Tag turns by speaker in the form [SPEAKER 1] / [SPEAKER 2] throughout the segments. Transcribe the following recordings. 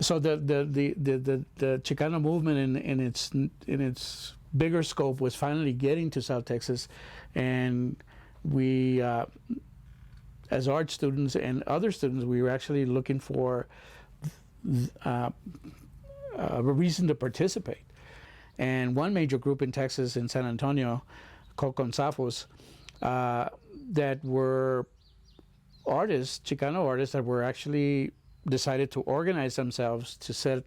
[SPEAKER 1] So the Chicano movement in its bigger scope was finally getting to South Texas, and we, as art students and other students, we were actually looking for a reason to participate. And one major group in Texas, in San Antonio, called Con Safos, that were artists, Chicano artists, that were actually decided to organize themselves to set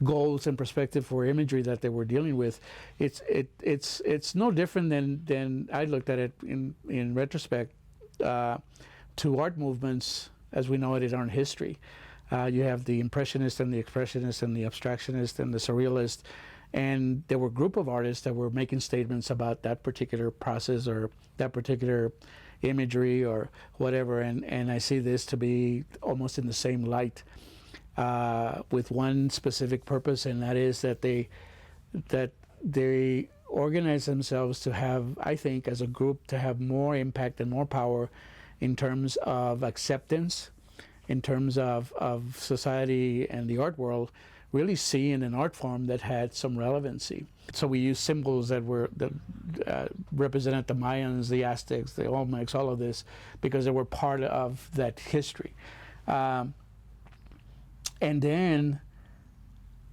[SPEAKER 1] goals and perspective for imagery that they were dealing with. It's no different than I looked at it in retrospect to art movements as we know it in art history. You have the Impressionist and the Expressionist and the Abstractionist and the Surrealist, and there were a group of artists that were making statements about that particular process or that particular imagery or whatever, and I see this to be almost in the same light, with one specific purpose, and that is that they organize themselves to have, I think, as a group, to have more impact and more power in terms of acceptance, in terms of society and the art world, really seeing an art form that had some relevancy. So we used symbols that represented the Mayans, the Aztecs, the Olmecs, all of this, because they were part of that history. And then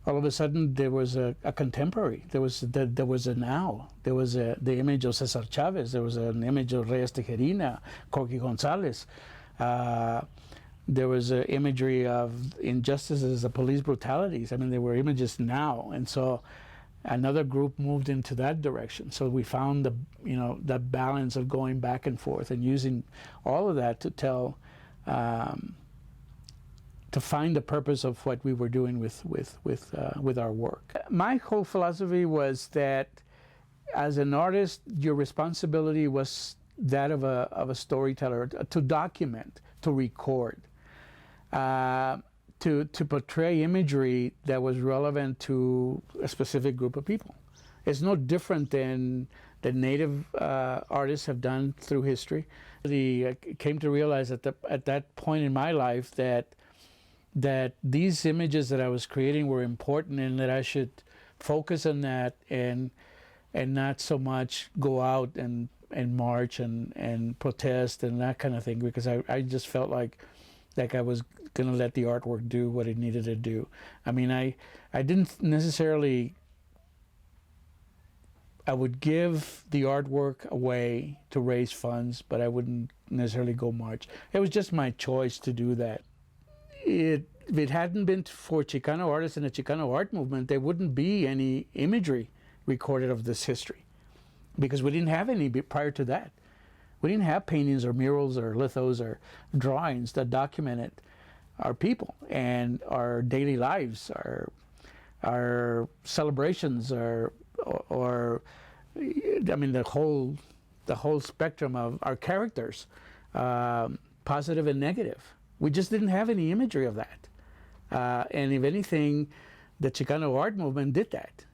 [SPEAKER 1] all of a sudden there was a contemporary. There was a now. There was the image of Cesar Chavez. There was an image of Reyes Tejerina, Corky Gonzalez. There was imagery of injustices, of police brutalities. I mean, there were images now, and so another group moved into that direction. So we found that balance of going back and forth and using all of that to tell, to find the purpose of what we were doing with our work. My whole philosophy was that as an artist, your responsibility was that of a storyteller, to document, to record. To portray imagery that was relevant to a specific group of people. It's no different than the Native artists have done through history. I came to realize at that point in my life that these images that I was creating were important, and that I should focus on that and not so much go out and march and protest and that kind of thing, because I just felt like I was going to let the artwork do what it needed to do. I mean, I didn't necessarily, I would give the artwork away to raise funds, but I wouldn't necessarily go march. It was just my choice to do that. If it hadn't been for Chicano artists and the Chicano art movement, there wouldn't be any imagery recorded of this history, because we didn't have any prior to that. We didn't have paintings or murals or lithos or drawings that documented our people and our daily lives, our celebrations, or I mean the whole spectrum of our characters, positive and negative. We just didn't have any imagery of that. And if anything, the Chicano art movement did that.